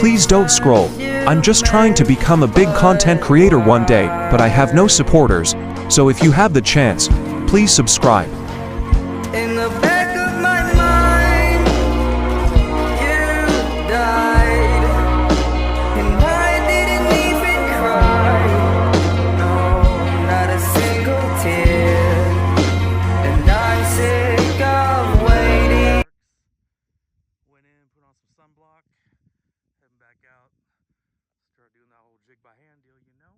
Please don't scroll. I'm just trying to become a big content creator one day, but I have no supporters. So if you have the chance, please subscribe. In the back of my mind, you died, and I didn't even cry. No, not a single tear, and I'm sick of waiting. Went in, put on some sunblock, heading back out, start doing that whole jig by hand deal, you know.